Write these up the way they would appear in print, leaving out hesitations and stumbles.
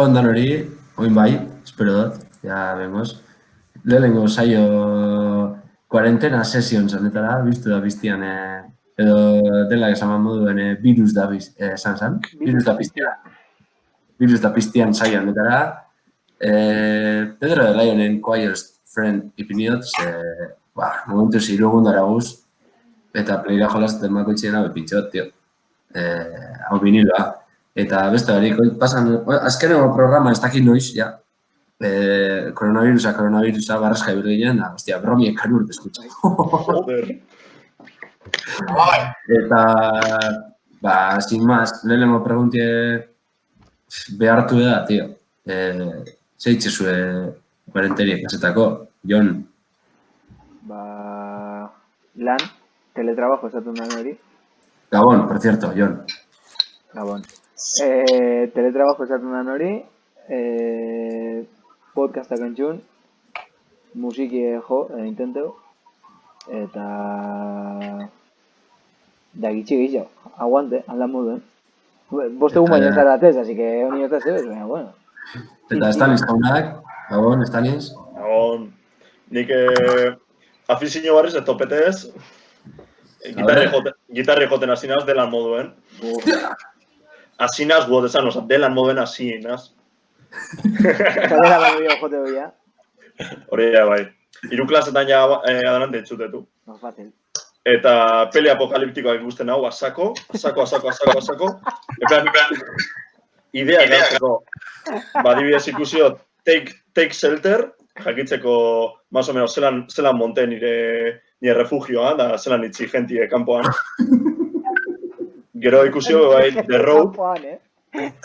Gabon dan hori, oin bai, espero dut, ja bengoz. Lehenengo saio kuarentena sesion zanetara, biztu da biztian, edo dela esaman moduen virus da esan zan. Virus da piztian saio honetara. Pedro de Lionen quietest friend ipiniot, momentu zirugundara guz, eta playera jolazaten makoitzien hau epintxot, tio. Hau viniloa. Eta beste hori, pasan, azkeneko programa ez dakit noiz, ja. Koronavirusa, barraska ibili ginen, da, hostia, bromiek kanur deskutza. Joder. Eta, sin más, lehenengo preguntie behartu da, tio. Zeitze zue kuarenteriek azetako, Jon? Lan, teletrabajo esatun da hori. Gabon, por cierto, Jon. Gabon. Teletrabajo esatun da hori. Podcastak entzun. Musiki jo, intenteu. Eta... Da gitxi gehiago. Aguante, alda moduen. Boste egun baina zara atez, así que honi ez da zebez, baina, bueno. Eta Stanis jaunak, Gabon, Stanis. Gabon. Nik afizio barriz ez topetez. Gitarri joten asinaz delan moduen. Asinaz guot esan, oza, delan moduen asinaz. Eta dela baino jote hoia. Hori ja, bai. Hiru klasetan ja adelante etxutetu. No, fácil. Eta peli apokaliptikoak ikusten hau, asako. Idea gatzeko, badibidez ikusio, take shelter, jakitzeko, más o menos, zelan monte nire refugioa, da zelan itzi jentie kanpoan. Gero ikusio, bai, The Road.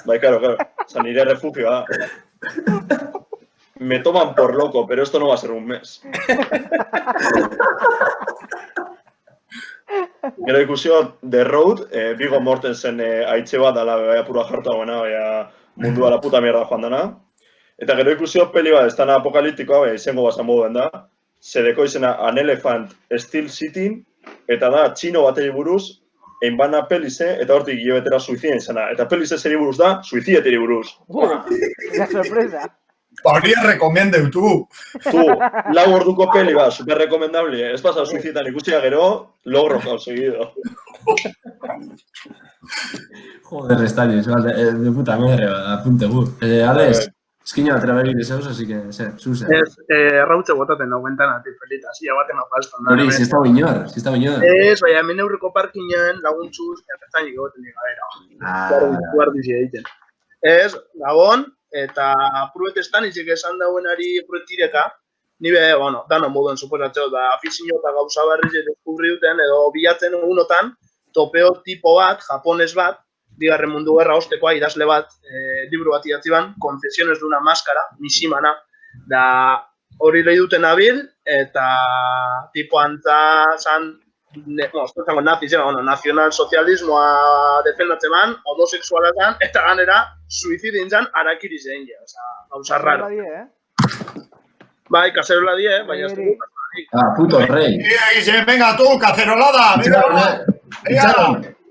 Bai, claro. Oza, nire refugioa. Me toman por loco, pero esto no va a ser un mes. Gero ikusio, The Road, Viggo Mortensen haitxe bat dala apura jartu dagoena, mundua la puta mierda joan dana. Eta gero ikusio peli bat, ez dana apokaliptikoa, izango basan moduen da. Zedeko izena An Elephant Still Sitting, eta da txino bateri buruz, einbana pelize, eta hortik gilebetera suizien izana. Eta pelize zeri buruz da, suizieteri buruz. La sorpresa. Hori rekomendeu, tu. Tu, 4 orduko peli bat, super recomendable. Ez pasa suizietan ikusia gero, logro conseguido. Joder, Stanis, de puta madre, apunte gu. Alex, eskina atreberik deseuz, así que, zuse. Ez, rautze botaten dago ventanatik, felita, zia baten apalstan da. Hori, si ez da binor. Ez, baina, hemen aurreko parkinan laguntzuz, erretzainik egoten digabera. Guardizi egiten. Ez, Gabon, eta pruetestan izek esan dauenari pruetireka, nibe, bueno, dano moduen suposatzeo, da afizio eta gauza barriz deskurri duten, edo bilatzen unotan, topeo tipo bat, japones bat, Bigarren Mundu Gerra ostekoa idazle bat, liburu bat idatzi ban, Confesiones de una máscara, Mishimana, da hori lehi duten abil, eta tipo antza zan, nazionalsozialismoa defendatzen ban, homosexualetan, eta ganera, suizidin zan, harakiri zein ja, gauza raro. Bai, kaserola die, baina ez dugu. Puto rey. Venga tú, cacerolada. Venga.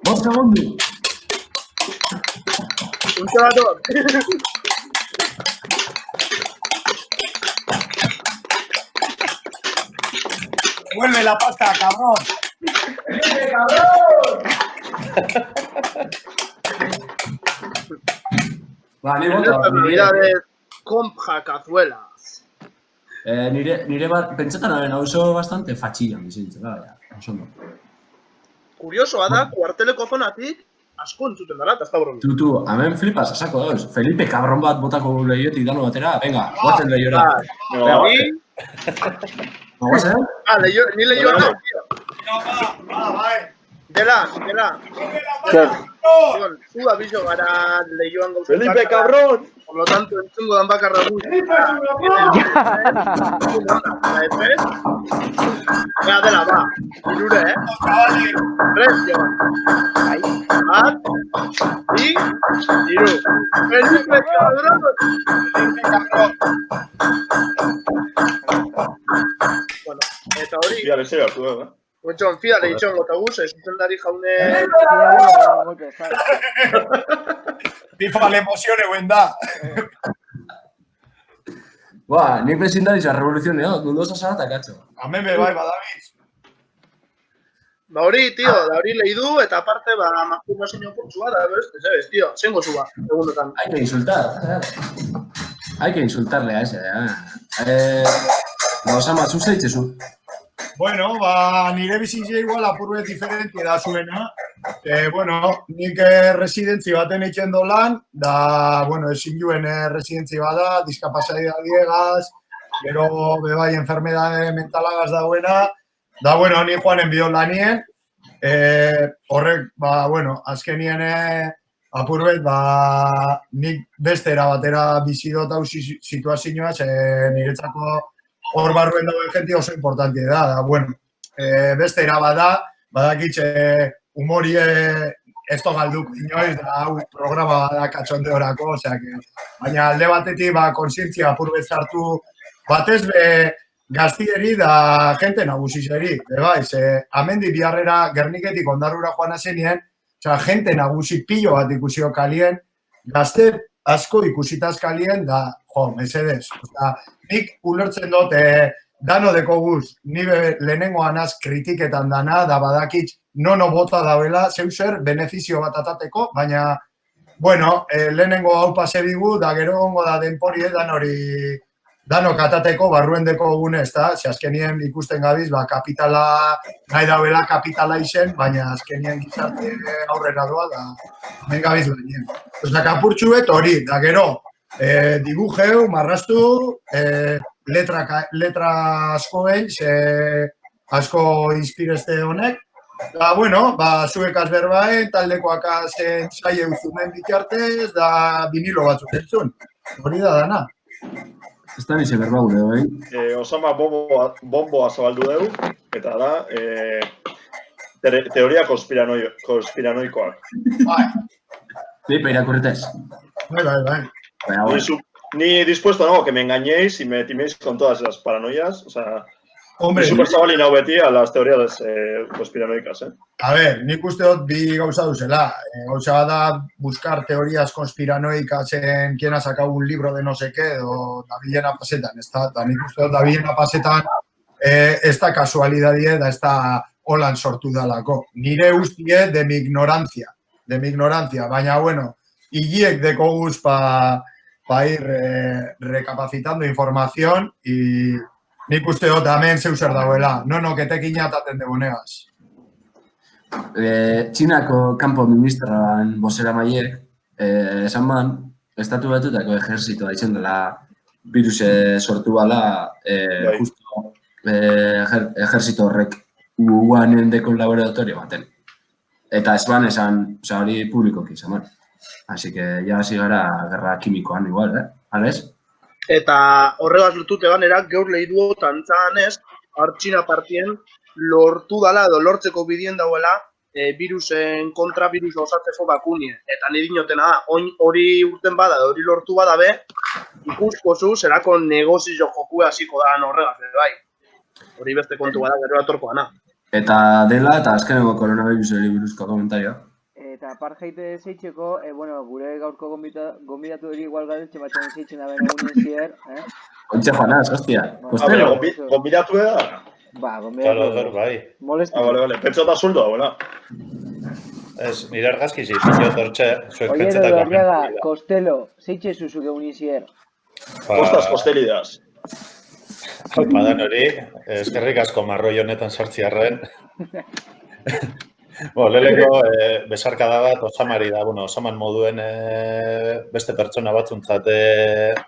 2 segundos. Un chabato. Vuelve la pasta, cabrón. ¡Vuelve, cabrón! Ni bota. Habilidades compra cazuelas. Nire bat, pentsetan haren hauzo bastante fatxillan bizitzen, oso no. Kuriosoa da, kuarteleko zonatik, asko entzuten dara, eta ez da bromi. Tu, hemen flipas, asako dauz. Felipe kabron bat botako lehiotik dano batera, venga, guatzen lehiora. Guatzen? Ni lehioa da, tío. Bai. Dela. Zu abiso gara lehioan gauzak. Felipe, cabrón! Por lo tanto, entzungo dan bakarra guz. Ega dela, ba. Irure, Res, joan. Bat, bi, iru. Felipe, cabrón! Bueno, eta hori... Fia, lezea, hartu da, Guetxon, fidale itxon gota guz, ez zuzendari jaune... FIFA le emocione buen da. Buah, nik bezin da diza revoluzioneo, mundu oso zara takatxo. Hemen be bai badabiz. Ba hori, tío, da hori lehi du, eta aparte, masturbazio kurtsua da, beste, ¿sabes, tío? Zengo zuba, egunotan. Hay que insultar. Hay que insultarle a ese, Osama, zu zeitzezu? Bueno, nire bizitza igual apurbet diferentia da zuena. Bueno, nik residentzi baten eitzen dolan, da, bueno, ezin juen residentzi bada, diskapazitateagaz, gero bebai enfermedade mentalagaz dauena, da, bueno, ni joanen bion lanien, horrek, bueno, azkenien apurbet, nik beste erabatera bizi dut hau situazioa, niretzako hor barruen dauen jenti oso importante da, bueno, beste erabat da, badakitxe humorie ez togalduk inoiz, da hau programa da katxonte horako, baina alde batetik konsientzia apurbet zartu batez be gaztieri da jente nagusizeri, bai, amendi biharrera Gerniketik Ondarrura joan azenien, jente nagusi pilo bat ikusio kalien, gazte asko ikusitaz kalien, da, mesedez. Nik ulertzen dut, dano deko guz, nire lehenengoan az kritiketan dana, da badakit nono bota dauela, zeu zer, benefizio bat atateko, baina, bueno, lehenengo hau pase bigu, da gero gongo da denpori edan hori danok atateko barruen deko gune, ez da? Azkenien ikusten gabiz, kapitala, nahi dauela kapitala izen, baina azkenien gizarte aurrera doa, da, hemen gabiz benien. Kapurtxuet hori, da gero, dibujeu, marrastu, letra asko behin, asko inspirezte honek. Da, bueno, zuek azberbaen, taldekoak azen zaie uzumen bitartez, da vinilo batzuk entzun. Hori da dana. Ez da nize berba gure, bai? Osama bomboa zabaldu dugu, eta da, teoria konspiranoikoak. Bai. Pepe, irakurretez. Bai. Ni dispuesto, no, que me engañéis y me timéis con todas esas paranoias, o sea, hombre, super zabalin hau beti a las teorías conspiranoicas, A ver, nik uste dut bi gauza duzela. Gauza da buscar teorías conspiranoicas en quien ha sacado un libro de no sé qué, o Dabilena Pasetan, eta nik uste dut Dabilena Pasetan ez da kasualidadie, da ez da holan sortu dalako. Nire ustie de mi ignorancia, baina, bueno, higiek deko guz pa ir recapacitando información y nik uste dut hemen zeu zer dauela. No, ketekin ataten debonegaz. Txinako kanpo ministran bozera maiek, esan ban, estatu batutako ejerzitoa izen dela viruse sortu bala, justo ejerzito horrek uanen dekon laboratorio baten. Eta ez ban esan, hori publikoki izan ban. Así que ya hasi gara gerra kimikoan igual, Ales? Eta horregaz lotute ganera, gaur lehi duot antzanez, Txina partien lortu dala edo lortzeko bidien dauela virusen kontra virusa osatzeko bakunie. Eta nire dinotena da, hori urten bada, hori lortu bada be, ikuskozu zerako negozio jokue hasiko da horregaz, bai. Hori beste kontu bada, gero atorkoa na. Eta dela, eta azkeneko koronavirusari buruzko komentarioa. Eta parjaite zeitzeko, bueno, gure gaurko gonbidatu hori igual garetxe batxan zeitzen da bena egunen zier, Ontxe joanaz, hostia. Kostelo. Gonbidatu da? Gonbidatu. Claro, bai. Molesti. Vale. Pentsa eta zuldo, bueno. Ez, nire argazki zeitzen tortxe, zuek Oye, pentsetako Arriaga, Kostelo, zeitze zuzuk egunen zier. Kostas kostelidas. Badan hori, eskerrik asko marroi honetan sartziarren. Lehenko besarkada bat Osamari da, Osaman moduen beste pertsona batzuntzat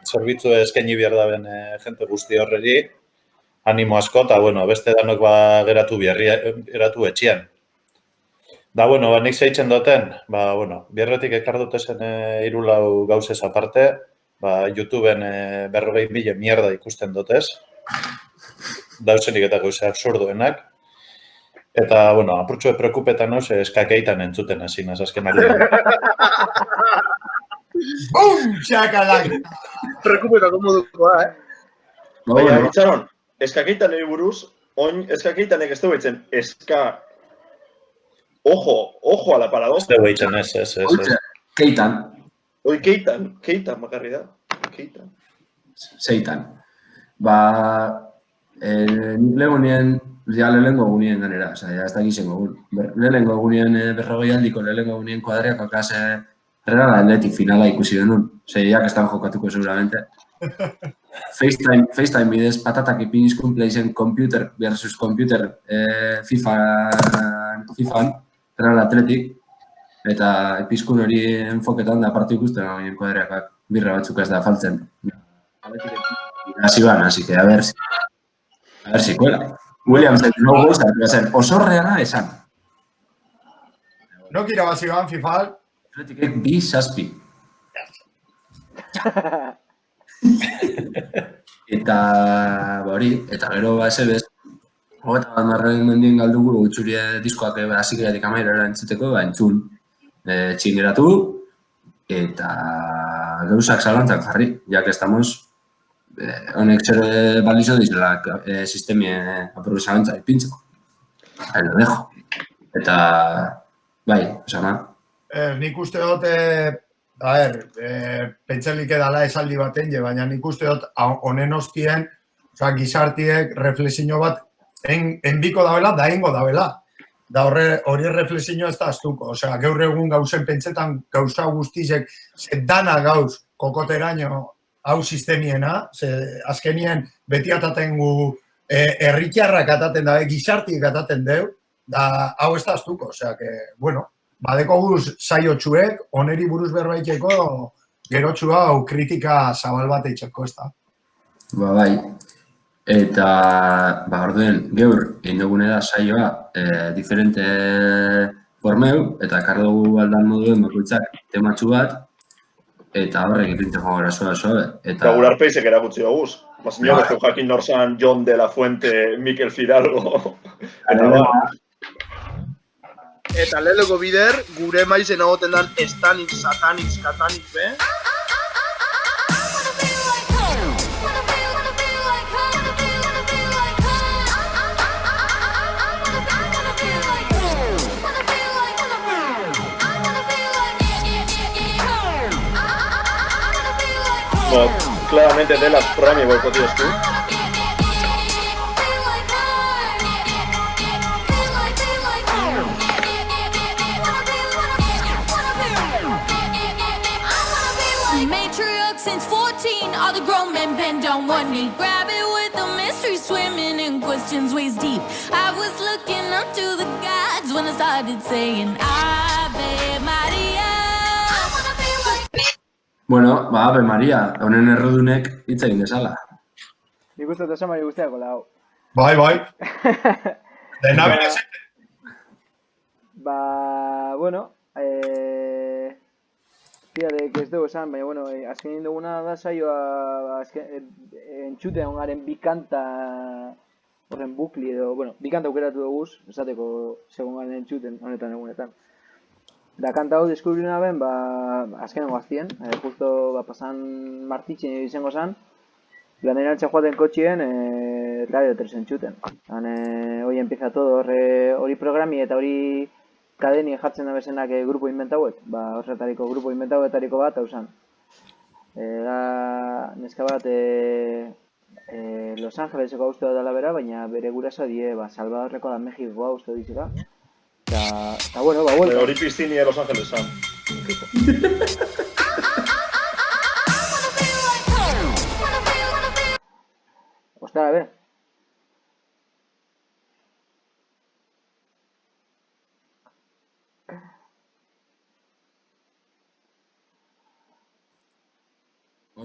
zerbitzu eskaini behar daben jente guzti horreri, animo asko, eta beste danok geratu etxian. Da, nik zeitzen duten, bierretik ekar dutezen irulau gauzez aparte, YouTubeen 40.000 mierda ikusten dutez, dauzenik eta gauze absurduenak. Eta, apurtxo preokupetan hau, eskakeitan entzuten hasi azken ari. Bum! Txakalak! Preokupetako modukoa, Baina, itxaron, eskakeitan egin buruz, eskakeitanek ez dugu eitzen, Ojo a la paradoja. Ez dugu eitzen, ez. Keitan. Hoi keitan makarri da. Keitan. Zeitan. Nik lehenengo lehenengo egunien ganera, ez da gizien egun. Lehenengo egunien berrogei aldiko, lehenengo egunien kuadriako klase Real Athletic finala ikusi denun. Jak estan jokatuko seguramente. FaceTime bidez patatak ipinizkun playzen computer versus computer FIFAan Real Athletic. Eta epizkun hori enfoketan da partu ikusten egunien kuadriakak birra batzuk ez da faltzen. Hasi ban, así que a ver si cuela. Williams, no goals, oso reala esan. No irabazi ban FIFA. Atletikek 2-6. Eta hori, eta gero SBs, hogeta bat marren mendien galdugu utxurie diskoak hasikeratik amairara entzuteko, entzun txingeratu, eta gauzak zalantzak jarri, jak estamos honek zer balizo dizela sistemien aprobesabentza ipintzeko. Ahí lo dejo. Eta, bai, esama. Nik uste dut, pentselik edala esaldi baten, baina nik uste dut honen ostien, gizartiek reflexio bat enbiko dabela, da ingo dabela. Da hori reflexio ez da astuko. Gaur egun gauzen pentsetan gauza guztizek, dana gauz kokoteraino hau sistemiena, azkenien beti ataten gu herritarrak ataten da, gizartiek ataten deu, da hau ez da astuko. Bueno, badeko guz saiotxuek, oneri buruz berbaiteko, gerotxu hau kritika zabal bat eitxeko, ez da. Bai, eta, orduen, geur, egin dugune da saioa, diferente formeu, eta kardugu aldan moduen bakoitzak tematxu bat, eta horrek ipintzen joan gara soa. Eta gure arpeizek erakutsi doguz. Baina ez du jakin norzan John de la Fuente, Mikel Fidalgo. Eta lehenko bider, gure maizen agoten dan Stanix, Satanix, Katanix, be? Claramente de las programa y boicoteos tú. Matriarch since 14, all the grown men bend on one knee. Grab it with the mystery swimming in questions waist deep. I was looking up to the gods when I started saying Ave Maria. Bueno, Ave Maria, honen errodunek hitz egin desala. Nik uste dut esamari guztiako lau. Bai. Dena berezete. Bueno, Tiadek ez dugu esan, baina, bueno, azkenin duguna da saioa entxutean ongaren bikanta horren bukli edo, bueno, bikanta aukeratu duguz, esateko segun garen entxuten honetan egunetan. Da kanta hau deskubrina ben, azkenengo aztien, justo pasan martitxen izango zan, planera altza joaten kotxien, Radio 3 entxuten. Hoi empieza todo, hori programi eta hori kadeni jartzen da bezenak grupo inventauet, horretariko grupo inventauetariko bat, hau zan. Neska bat Los Angeleseko uste da dela bera, baina bere gurasa die, Salvadorreko da Mexikoa uste dizika. Eta bueno, vuelta. Hori piztini de Los Angeles san. Ostara, be.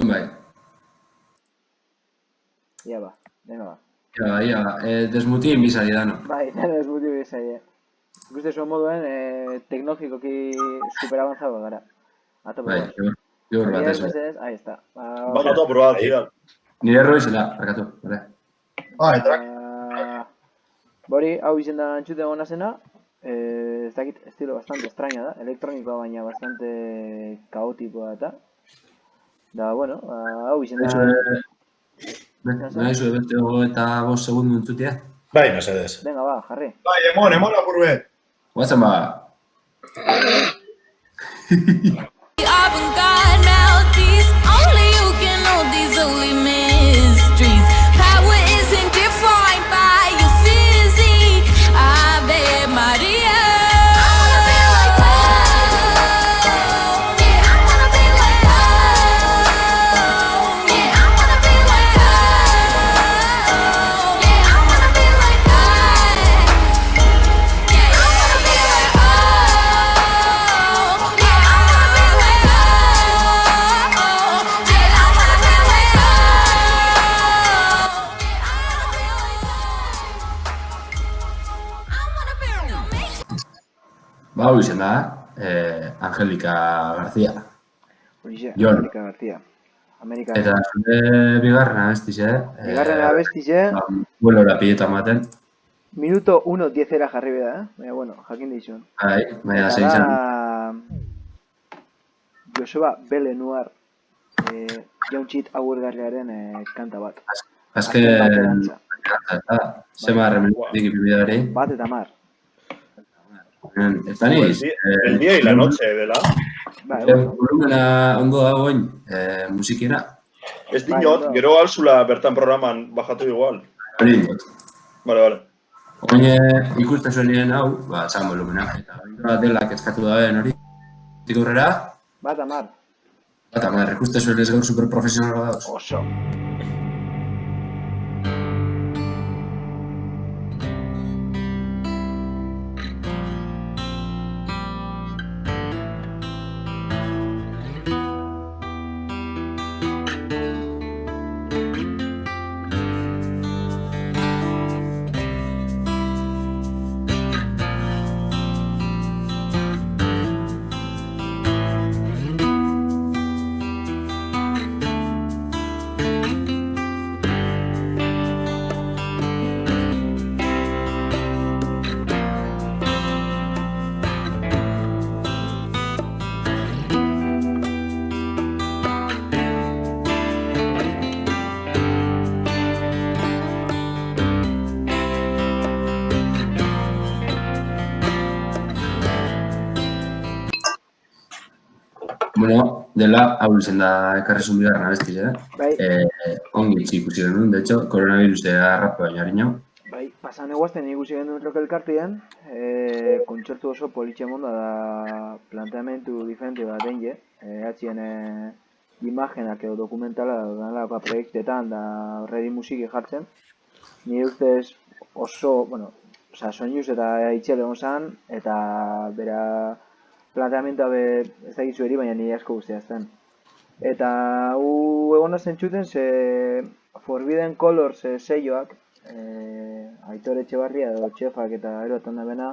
Bai. Ia ba, venga ba. Ia, desmutien bizari dano. Bai, desmutien bizari. Guste zuen moduen, teknologikoki superavanzado gara. Bai, gaur bat eso. Ahí está. Bajatu a probar, tira. Nire erroi zela, barkatu, bale. Bori, hau izen da antxuten gona zena, ez dakit, estilo bastante extraña da, elektronikoa baina bastante kaotikoa eta. Da, bueno, hau izen da... Nahi zuen beste eta 5 segundu entzutia? Bai, mesedez. Venga, ba, jarri. Bai, emon apurbe. Guatzen ba. Avant-garde holy mysteries. Power isn't defined by your physique. Ave Maria. Ba, hau izan da, Angelika García. Horixe, Jon. Angelika García. Amerika. Eta zure bigarren abestiz, Bigarren abestize, Vuelora pileta maten. minuto 1:10 jarri beda, baina, bueno, jakin dizun. Bai, baina Eta zein zen. da... Joseba Belenuar jauntxit aurgarriaren kanta bat. Azken baterantza. zema rementik ipibidari. Bat eta mar. Eta niz, El día y la noche dela. Bai, bueno. volumena ondo dagoen musikina. Ez dinot, gero alzula bertan programan bajatu igual. Hori dinot. Vale. Oine ikusten zuen nien hau, ba, txan volumena. Eta hori delak eskatu daben hori. Tik aurrera, Bat eta mar. eta madre, ikusten zuen ez gaur superprofesionala dauz. Oso. Bueno, dela, hau izen da ekarrizun bigarren abestiz, Bai, Ongi itxi ikusi genuen, de hecho, koronavirusea rape baino harino. bai, pasan eguazten ikusi genuen Rock Elkartean, kontzertu oso politxe monda da planteamentu diferente bat denge, atxien imagenak edo dokumentala danelako proiektetan da horredi musiki jartzen. Nire ustez oso, bueno, soinuz eta itxel egon zan, eta bera planteamentua ez da gitzu eri, baina nire asko guztia zen. Eta hu egona zentzuten ze Forbidden Colors seioak, Aitor Etxebarria edo Txefak eta erotan da bena,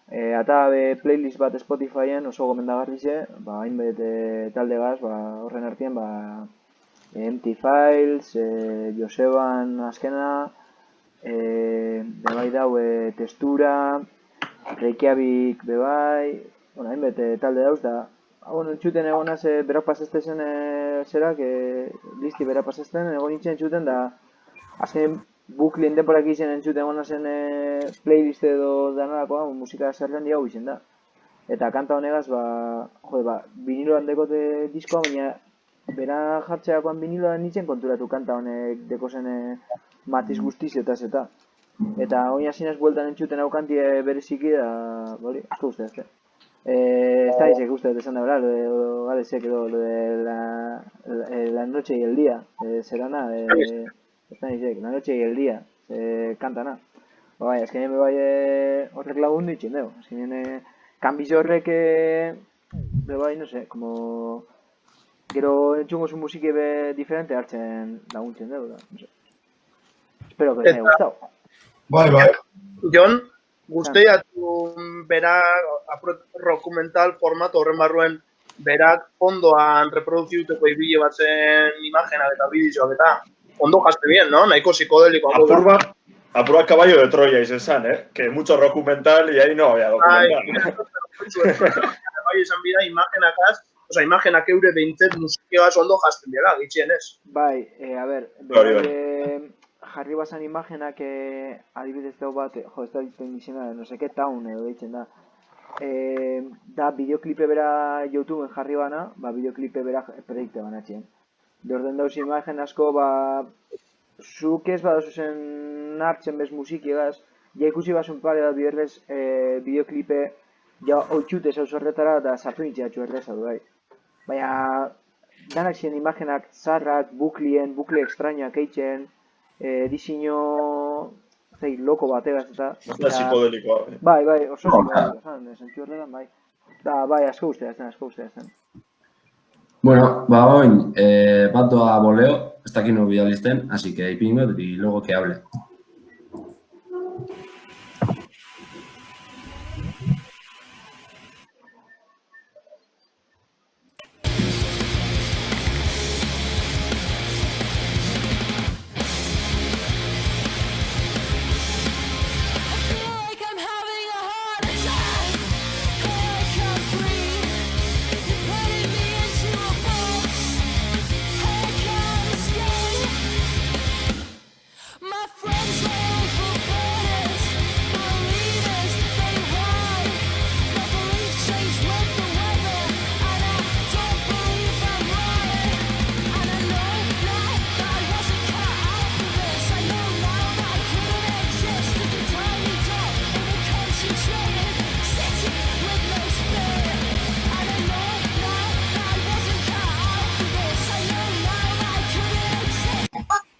eta playlist bat Spotifyen oso gomendagarri ze, hainbet talde gaz, horren artien, Empty Files, Joseban azkena, bebai dau Testura, Reykjavik bebai, bueno, hainbet talde dauz da, entzuten egonaz berak pasaztezen zerak, listi berak pasazten, egon nintzen entzuten da, azken buklien denporak izan entzuten egonazen playlist edo danalakoa, musika zerren diago izan da. Eta kanta honegaz, viniloan dekote diskoa, baina bera jartzeakoan viniloan nintzen konturatu kanta honek dekozen matiz guztiz eta zeta. Eta hori hasinaz bueltan entzuten hau kantie bereziki da, asko uste ezte. Ez da izek uste esan da bera, lo galezek edo lo de la noche y el día, zerana, ez da izek, la noche y el día, kantana. Bai, azkenean bai horrek lagundu itxin dugu, azkenean kanbiz horrek, bai, no sé, como gero entzungo zu musiki diferente hartzen laguntzen dugu, no sé. Espero que les haya gustado. Bai. Jon, guztiatu berak dokumental formato horren barruen berak ondoan reproduzituteko ibile batzen imagenak eta bideoak eta ondo jazte bien, no? Nahiko psikodeliko. Apur bat caballo de Troya izan, que mucho documental y ahí no había documental. Bai, esan bida imagenakaz, imagenak eure behintzet musikioaz ondo jazten dira, gitxienez. Bai, a ber, jarri bazan imagenak adibidez dago bat, ez da ditzen izena, no seke town edo ditzen da. Da bideoklipe bera YouTubeen jarri bana, bideoklipe bera proiekte banatxien. Orden dauz imagen asko, zuk ez badazu zen hartzen bez musikiegaz, ja ikusi basun pare bat biderbez bideoklipe, ja oitxute zauz horretara eta zapunitzea erreza du, bai. Baina, danak ziren imagenak zarrak, bukle extrañoak eitzen, diseño, loko bategaz eta... Ez da psikodelikoa. Bai, oso psikodelikoa, sentio horretan, bai. Da, bai, asko guztia. Bueno, oin, bat doa boleo, ez dakit no bidalisten, así que ipingo, y luego que hable.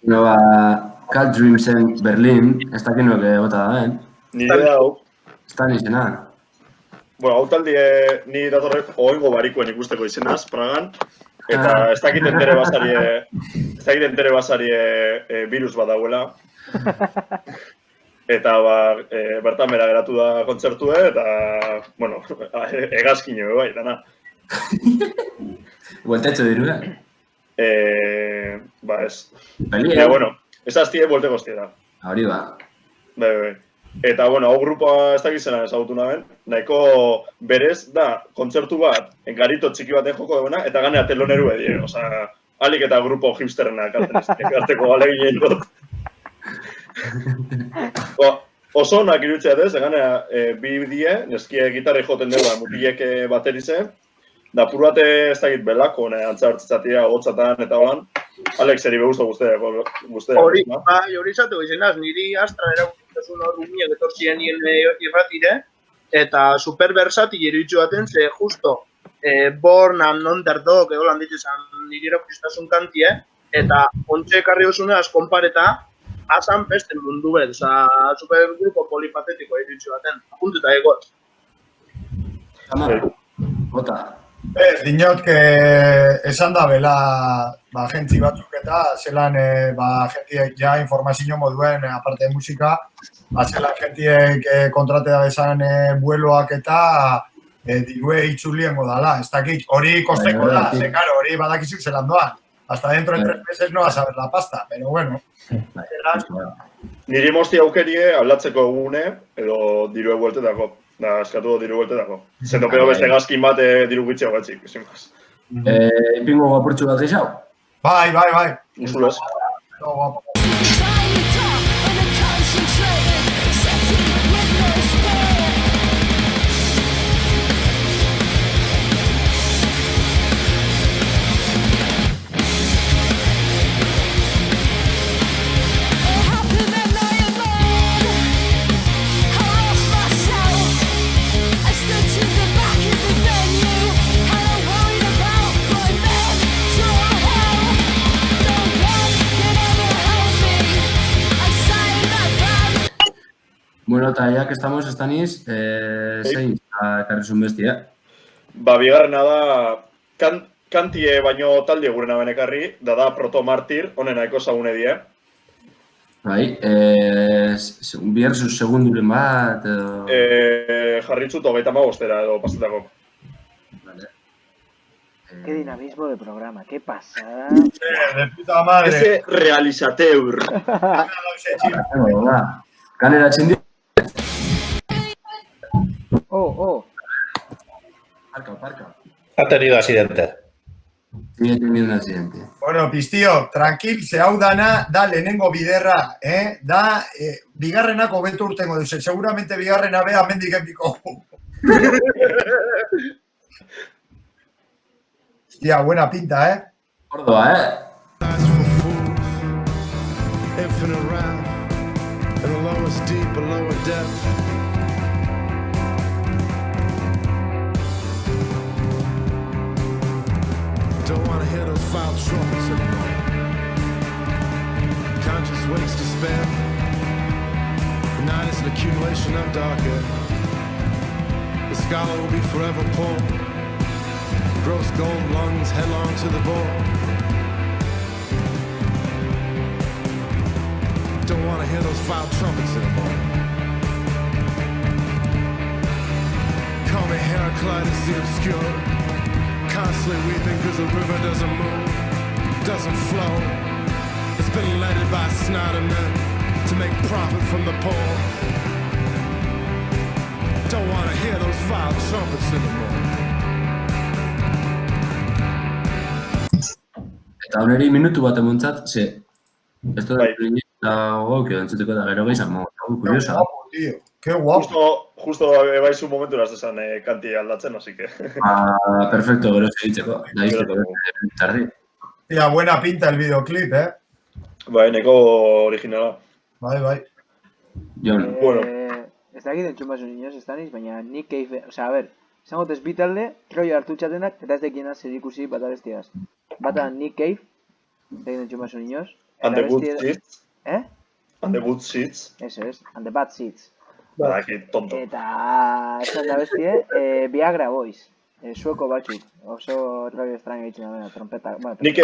No, Cult Dreamsen Berlin, ez dakit nuke gota da, Nire da hau. Ez da nizena. Bueno, hau taldi ni datorrek oingo barikoen ikusteko izenaz, Pragan. Eta ez dakit entere basarie virus bat dauela. Eta bertan bera geratu da kontzertue, eta, bueno, egazkino bai, dana. Bueltetxo dirua? Ez. Ja, bueno, ez aztie buelte goztiera. Hori ba. Bai. Eta, bueno, hau grupoa ez dakizena ezagutu naben, nahiko berez da kontzertu bat, garito txiki baten joko duena, eta ganea teloneru edie. Osa, alik eta grupo hipsterrena ekarteko alegin dut. Oso onak irutzea dez, ganea bi die, neskie gitarri joten dugu, mutilek baterize, da pur bate ez dakit belako, antzartzatia, gotzatan eta holan, Alexeri behuzo guzteak. Hori izateko izenaz, niri astra eragutzen hor gumiak etortzien nien irratire, eta superversati iruditu baten, ze justo Born and Underdog edo lan dituzan niri erakustasun kantie, eta ontxe ekarri osunaz konpareta, asan pesten mundu bet, oza, supergrupo polipatetiko iruditu baten, apuntuta egot. Bota. Dinot, esan da bela jentzi batzuk eta zelan jentiek ja informazio moduen, aparte de musika, zelan jentiek kontrate da bezan bueloak eta dirue itzulien modala. Ez dakit, hori kosteko da, ze karo, hori badakizuk zelan doan. Hasta dentro de 3 meses no vas a ver la pasta, pero bueno. Niri mozti aukerie aldatzeko egune, edo dirue bueltetako. Da, eskatu diru bueltetako. Zendo pedo beste gazkin bat diru gitxeo batzik, esin maz. Ipingo guapurtxu bat geixau? Bai. Usulez. Bueno, eta ya que estamos, estaniz, zein karrizun bestia? Bigarrena da, kantie baino talde gurena benekarri, da Proto Martir, honen nahiko zagune die. Bai, versus segunduren bat, edo... Jarritzut 35 edo pastetako. Vale. Qué dinamismo de programa, qué pasada. De puta madre. Ese realizateur. Kanera txindi. Parka. Ha tenido accidente. Sí, he tenido un accidente. Bueno, piztio, tranquil, ze hau dana, da lehenengo biderra, da bigarrenako betu urtengo duze, seguramente bigarrena bea mendik epiko. Hostia, buena pinta, Gordoa, Nights for fools, infinite wrath, and the lowest deep and lower depth. Don't want to hear those foul trumpets anymore. Conscience wakes despair. The night is an accumulation of dark air. The scholar will be forever poor. Gross gold lungs headlong to the bore. Don't want to hear those foul trumpets anymore. Call me Heraclitus the obscure. Constantly weeping cause the river doesn't move, doesn't flow. It's been led by snotty men to make profit from the poor. Don't want to hear those foul trumpets anymore. Eta honeri minutu bat emontzat, ze, ez da gogok edo entzuteko da gero geizan, kuriosa. Tío, qué guapo. Justo baizu momentu eraz esan kanti aldatzen, así que... Perfecto, gero segitzeko, da izteko, tardi. Tía, buena pinta el videoclip, Bai, neko originala. Bai. Jon. Bueno. Ez dakit entxumazu niños, ez daniz, baina Nick Cave, osea, a ver, izango tez bitalde, rollo hartu txatenak, eta ez dekiena zer ikusi bat abestiaz. Bata Nick Cave, ez dakit entxumazu niños. And the good seats. And the good seats. Eso es, and the bad seats. Badakit, tonto. Eta, esan da bestie, Viagra Boys. Sueko batzuk, oso rollo estranga egiten da, trompeta. Bueno, Nik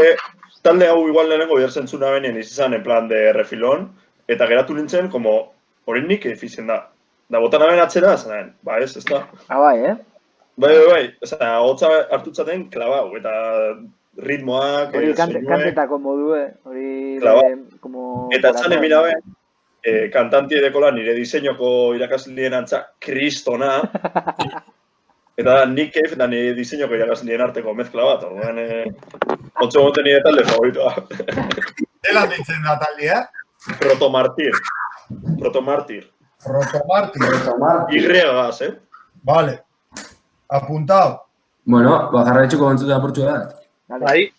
talde hau igual lehenengo biherzentzuna benien izan en plan de refilón, eta geratu nintzen, como, hori nik efizien da. Da botan aben atzera, zanen, ba ez da. Bai, Bai, osea, hotza hartutzaten klabau, eta ritmoak, hori kantetako modue, hori... Eta etzan emina ben, kantanti edekola nire diseinoko irakaslien antza kristona, eta Nick Cave eta nire diseinoko irakaslien arteko mezkla bat, orduan, otso goten nire talde favoritoa. Dela ditzen da taldi, Protomartir. Y-gaz, Vale. Apuntado. Bueno, bajarra etxuko gontzute apurtxu da. Bai.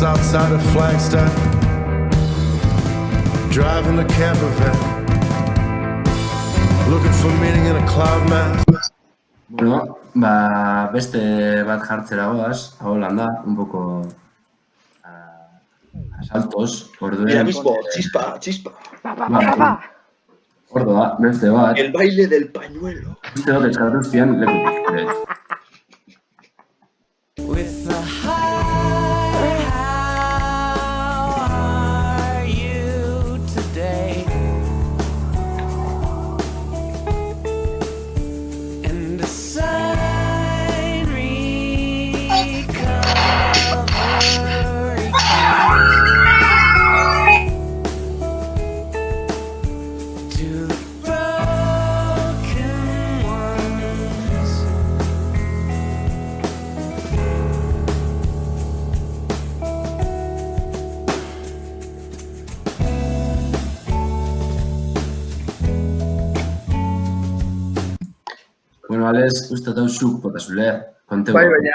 Outside of Flagstaff, driving a camper van, looking for meaning in a cloud mass. Bueno, beste bat jartzera goaz, hau landa, un poco asaltos, orduen. Mira mismo, chispa. Ordoa, beste bat. El baile del pañuelo. Beste bat eskatu zian lekutik. With the high, Bueno, Alex, uste dut zuk potazulea. Bai, baina,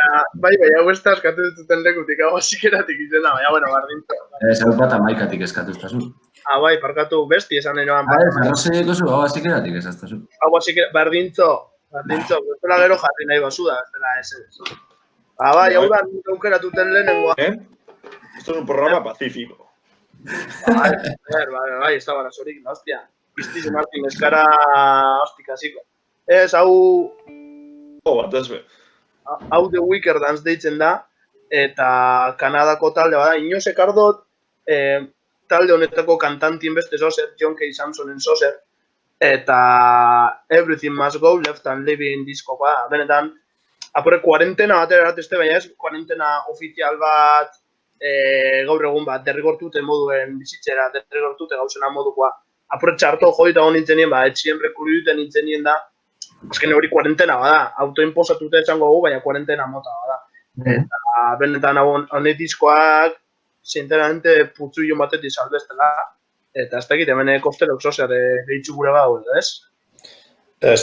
hau ez da eskatu dututen lekutik, hau asikeratik izena, baina, bueno, bardintzo. Hau bat amaikatik eskatu estazu. Bai, parkatu besti esan enoan. Arrazeiko zu, hau asikeratik eskatu. Hau asikeratik, bardintzo, bestela gero jarri nahi bazu da, bestela ez. Bai, hau da, aukeratuten lehenengoa. Esto es un programa pacífico. Bai, ez da barazorik, hostia. Iztizu Martin, eskara hostik hasiko. Ez, hau Bat ez be. hau The Wicker Dance deitzen da, eta Kanadako talde bada. Inoz ekardot, talde honetako kantantien beste zozer, John K. Samsonen zozer, eta Everything Must Go, Left and Living diskoa. Benetan, apure kuarentena bat eratezte, baina ez, kuarentena ofizial bat, gaur egun bat, derrigortute moduen bizitzera, derrigortute gauzena modukoa. Apure txarto jodita hon nintzenien, etxien rekurriuten nintzenien da, azken hori kuarentena bada, autoimposatuta esango gu, baina kuarentena mota bada. Eta benetan honet diskoak, sinceramente, putzuion batetik salbestela, eta ez dakit, hemen kostelok zozer gehitzu gure bau, ez? Ez,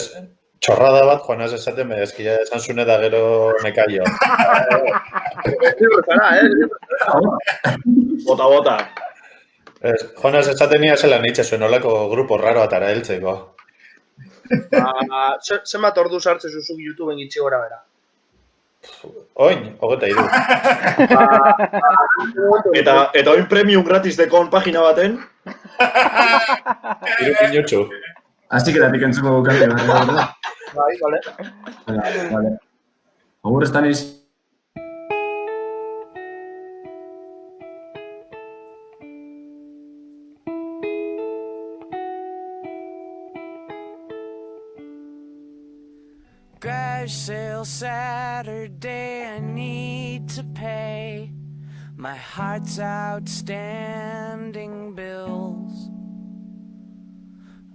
txorrada bat, Joanaz esaten, ezkia esan zune da gero nekaio. Bota. Joanaz esaten nia zela nitxe zuen olako grupo raro atara heltzeko. Zenbat ordu sartzen zuzuk YouTubeen gitxi gora bera? Oin, 23. Eta oin premium gratis dekon pagina baten. 3 minutxu. Así que datik entzuko bukatu. Bai, vale. Vale. Agur estaniz. Garage sale Saturday, I need to pay my heart's outstanding bills.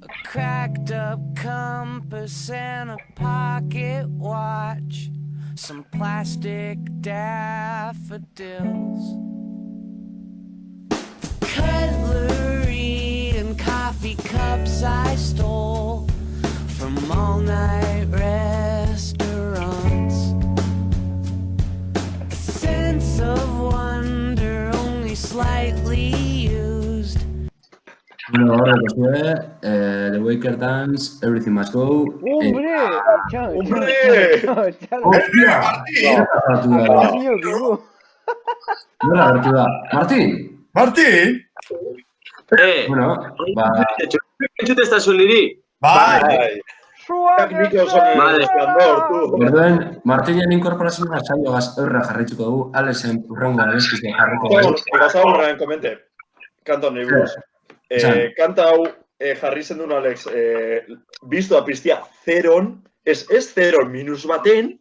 A cracked up compass and a pocket watch, some plastic daffodils. Cutlery and coffee cups I stole from all-night restaurants. A sense of wonder only slightly used. Bueno, ahora The Wicker Dance, Everything Must Go. ¡Hombre! Martín! Martín? Bueno, Entzute ez da zuen niri? Bai! Berduen, Martinen inkorporazioa saioagaz eurra jarritzuko dugu, Alexen urrengo abestiko jarriko dugu. Gaza horrean komente, kanta honi buruz. Kanta hau jarri zen duen Alex, biztoa piztia zeron, ez zeron minus baten,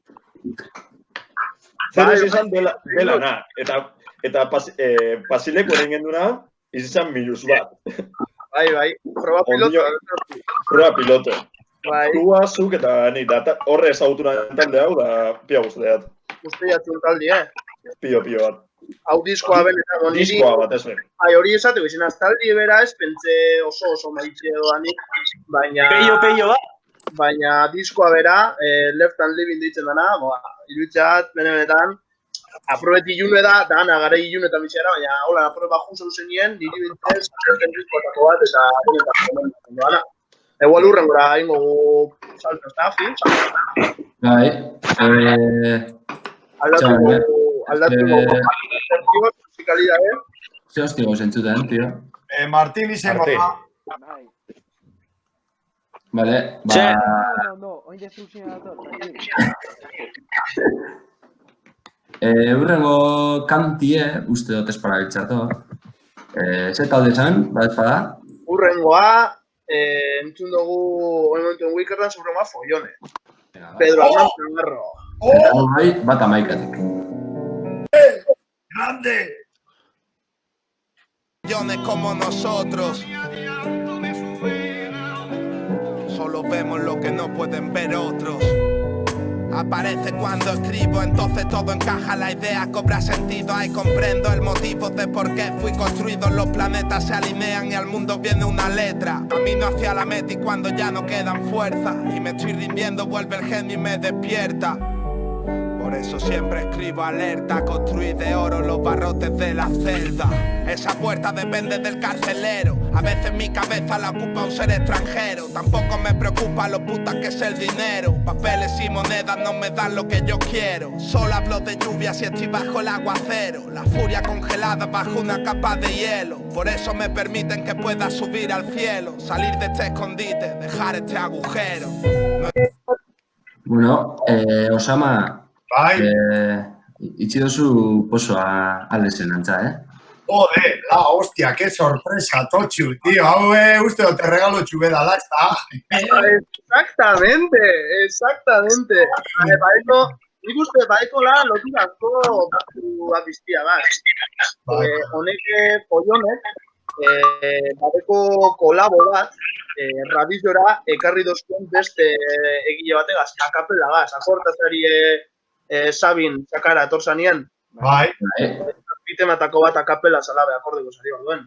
zero izan dela na. Eta pasileko eren genduna, izan minus bat. Bai, proba piloto. Proba piloto. Bai. Tua, zuk eta ni, horre ezagutu nahi talde hau, da pia guzteat. Guztiatzen taldi, Pio bat. Hau diskoa benetan oniri. Diskoa bat, ez ben. Bai, hori esateko izan aztaldi bera ez, pentze oso maitxe doanik, baina... Peio bat? Baina diskoa bera, Left and Living deitzen dana, iruditzat, benetan, aprobeti ilune da, ana gara ilune eta mitxera, baina hola, aproba juzen zenien, niri bintzen, zaten diskoatako bat, eta dana. Egual urrengora ingo salto ezta, Fins? Bai, aldatuko musikalidade. Ze hostigo zentzuten, tío. Martín izango da. Vale, No, oin destrukzioa dator, urrengo kantie, uste dut espara bitxarto. Ze talde zan, bat espada? Urrengoa, entzun dugu hori momentuen Wicker Dance urrengoa Follone. Pedro Arnaz Navarro. Eta bai, bat amaikatik. ¡Grande! Millones como nosotros. Solo vemos lo que no pueden ver otros. Aparece cuando escribo, entonces todo encaja, la idea cobra sentido. Ahí comprendo el motivo de por qué fui construido. Los planetas se alinean y al mundo viene una letra. Camino hacia la meta y cuando ya no quedan fuerzas y me estoy rindiendo, vuelve el genio y me despierta. Por eso siempre escribo alerta, construí de oro los barrotes de la celda. Esa puerta depende del carcelero, A veces mi cabeza la ocupa un ser extranjero. Tampoco me preocupa lo puta que es el dinero. Papeles y monedas no me dan lo que yo quiero. Solo hablo de lluvia si estoy bajo el aguacero. La furia congelada bajo una capa de hielo. Por eso me permiten que pueda subir al cielo. Salir de este escondite, dejar este agujero. Bueno, Osama, itxi dozu pozoa Alesen antza, Joder, la hostia, qué sorpresa, Tochu, tío. Hau uste dut regalotxu bedala, Exactamente. Nik uste baekola loturazko batu bat iztia bat. Honek pollonek, badeko kolabo bat, radiora ekarri dozkuen beste egile bategaz, akapelagaz, akortazari Sabin sakara etorzanean. Bai. Bitematako bat akapela zalabe akordeko zari orduen.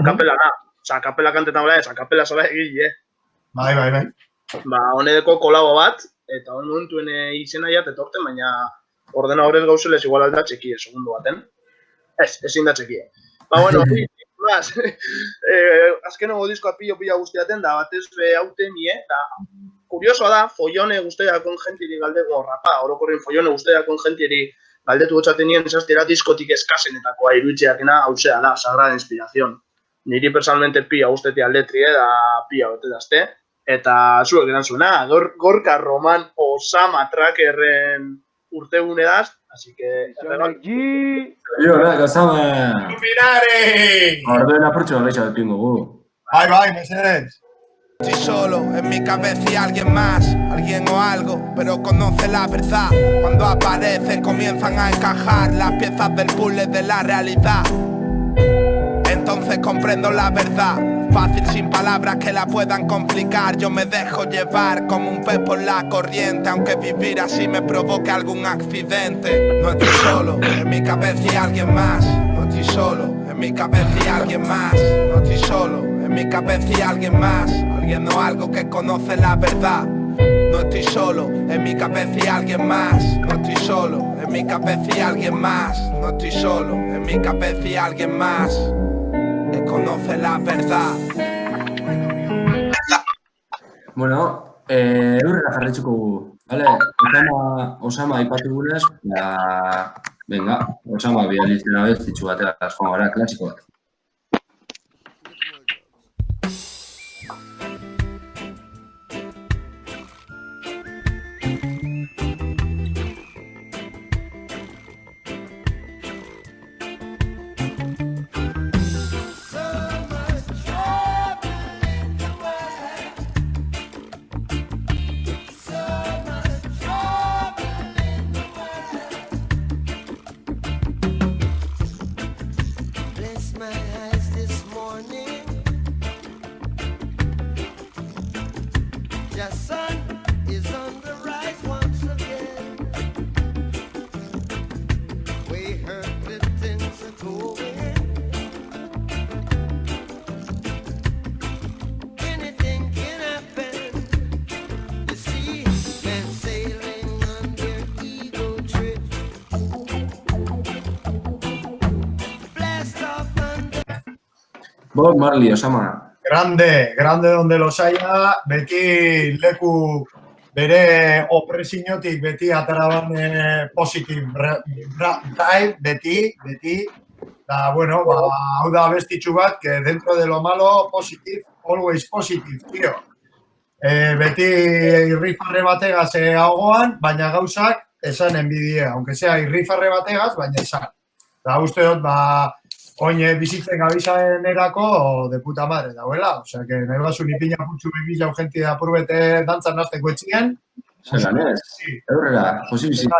Akapela na. Osa, akapela kantetan bera ez, akapela zala egile. Bai. Ba, honedeko kolabo bat, eta hon momentuen izena jat etorten, baina ordena horrez gauzelez igual alda txekie, segundu baten. Ezin da txekie. Ba, bueno, azkenengo diskoa pila guztiaten da, batez haute mie, eta kuriosoa da, follone guztiakon jentiri galdeko rapa, orokorren follone guztiakon jentiri galdetu gotxaten nien esaztera diskotik eskasenetakoa iruditzeakena hausea da, Sagrada Inspiración. Niri personalmente pia guztetia letri da pia bete dazte. Eta zuek erantzuna, Gorka Roman Osama Trackerren urtegune daz, así que... Osama! ¡Mirare! Orduen apurtxo gaitxa depingo gu. Bai, mesedez. Estoy solo, en mi cabeza y alguien más, alguien o algo, pero conoce la verdad. Cuando aparecen comienzan a encajar las piezas del puzzle de la realidad. Entonces comprendo la verdad, fácil sin palabras que la puedan complicar. Yo me dejo llevar como un pez por la corriente, aunque vivir así me provoque algún accidente. No estoy solo, en mi cabeza y alguien más. No estoy solo, en mi cabeza y alguien más. No estoy solo, en mi cabeza y alguien más. Alguien o algo que conoce la verdad. No estoy solo, en mi cabeza y alguien más. No estoy solo, en mi cabeza y alguien más. No estoy solo, en mi cabeza y alguien más que conoce la verdad. Bueno, eurrera jarretxuko gu. Vale, Osama aipatu gunez, venga, Osama bializena bez, ditxu batera, joan gara, klasiko bat. Bob Marley, Osama. Grande donde los haya, beti leku bere opresinotik beti ataraban positive drive, beti. Da, bueno, hau da bestitxu bat, que dentro de lo malo, positive, always positive, tío. Beti irrifarre bategaz ahoan, baina gauzak esan enbidia, aunque sea irrifarre bategaz, baina esan. Da, uste dut, oine bizitzen gabizaen erako de puta madre dauela. O sea, que nahi basu nipina putxu bimila urgenti apurbete dantzan nazteko etxien. Zeran ez, eurrera, josi bizik.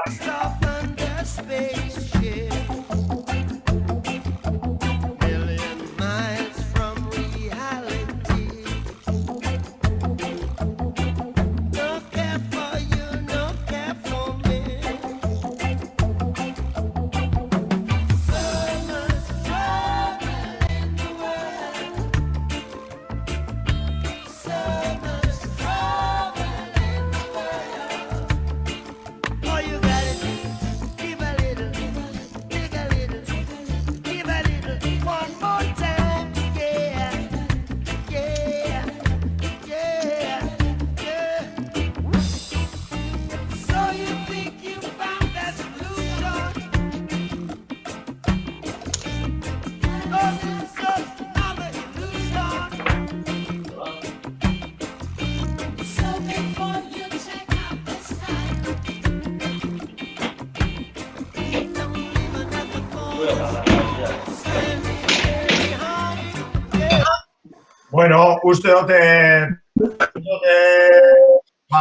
Bueno, uste dute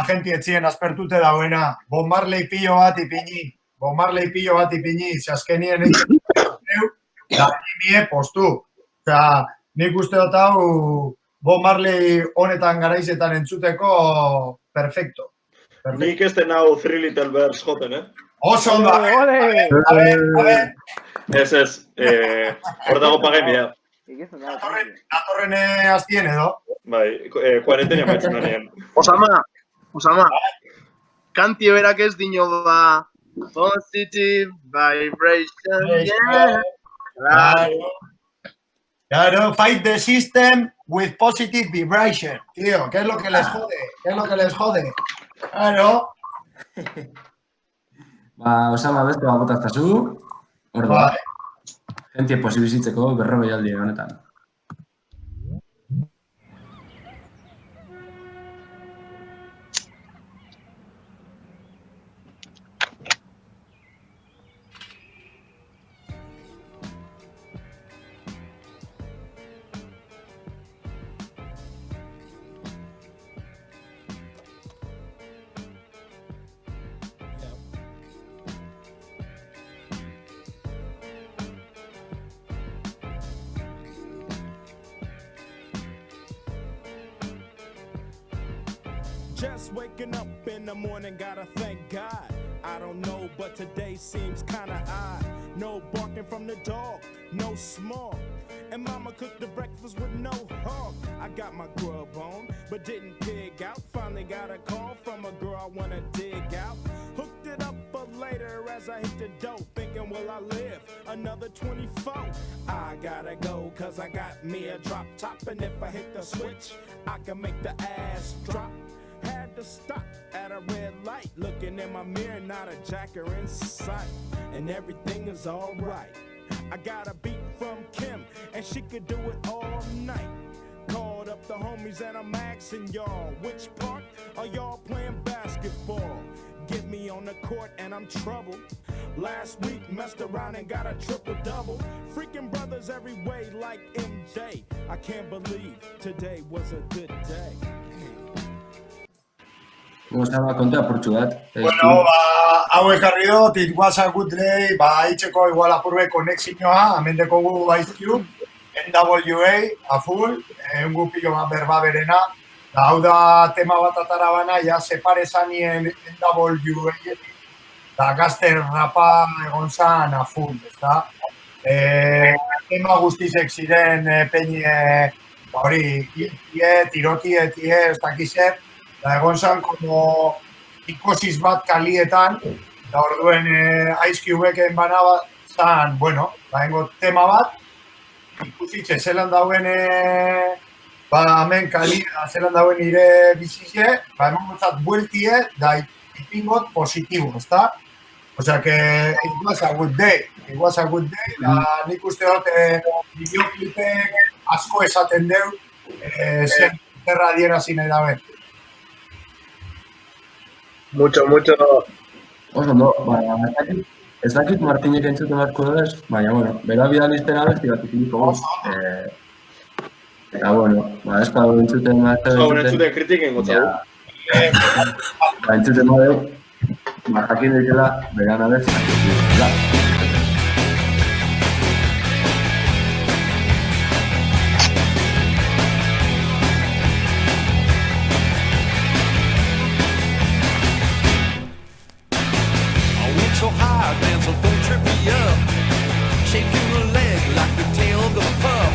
gente etzien aspertute dauena. Bob Marley pillo bat ipini. Se azkenien egin da mie postu. Osea, nik uste dut hau Bob Marley honetan garaizetan entzuteko perfecto. Nik ez den hau Three Little Birds joten, Oso ondo. A ver. Ez. Hor dago pagemia. Datorren aztien edo? Bai, kuarentena maitzen ganean. Osama. Kanti berak ez dino ba... Positive vibration, yeah. Claro, fight the system with positive vibration. Tío, ¿qué es lo que les jode? Claro. Osama, beste bat botaztazu. Orda. Gente posibizitzeko 40 aldi honetan. Just waking up in the morning, gotta thank God. I don't know, but today seems kinda odd. No barking from the dog, no small. And mama cooked the breakfast with no hog. I got my grub on, but didn't pig out. Finally got a call from a girl I wanna dig out. Hooked it up for later as I hit the dough. Thinking, will I live another 24? I gotta go, cause I got me a drop top. And if I hit the switch, I can make the ass drop. Had to stop at a red light. Looking in my mirror, not a jacker in sight. And everything is alright. I got a beat from Kim, and she could do it all night. Called up the homies and I'm asking y'all, which part are y'all playing basketball? Get me on the court and I'm troubled. Last week messed around and got a triple-double. Freaking brothers every way like MJ. I can't believe today was a good day. Osama, konta apurtxu bat. Bueno, hau ekarri dut, it was a good day, itxeko igual apurbe konexioa, amendeko gu Ice Cube, NWA, a full, gu pilo bat berba berena, da hau da tema bat atarabana, ja separe zanien NWA, da gazter rapa egon zan a full, ezta? Tema guztizek ziren peine, hori, tirotie, ez dakizet, da egon zan como ikosis bat kalietan, da orduen Ice Cubeken bana zan, bueno, baingo tema bat, ikusitxe zelan dauen, hemen kalia, zelan dauen nire bizize, eman gotzat bueltie, da ipingot positibo, ezta? Osea, que it was a good day, da nik uste dut bideoklipek asko esaten deu, zerra dierazi nahi dabe. Mucho. Oso, no, ez dakit Martinek entzuten asko duz, baina, bueno, bera bidalizten abesti bat ikiniko goz. Eta, bueno, ez pago entzuten mazte. Entzuten kritiken gotzago. Entzuten badeu, jakin dutela, beran abesti. So high, man, so don't trip me up. Shaking your leg like the tail of a pup.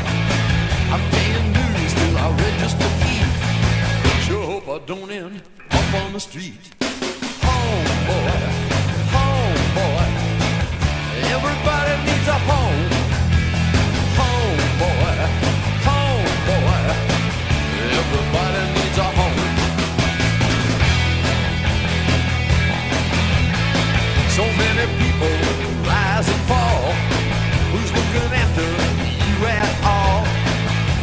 I'm paying dues till I register feet. Sure hope I don't end up on the street. Homeboy, everybody needs a home. Homeboy, everybody needs a home. So many people rise and fall. Who's looking after you at all?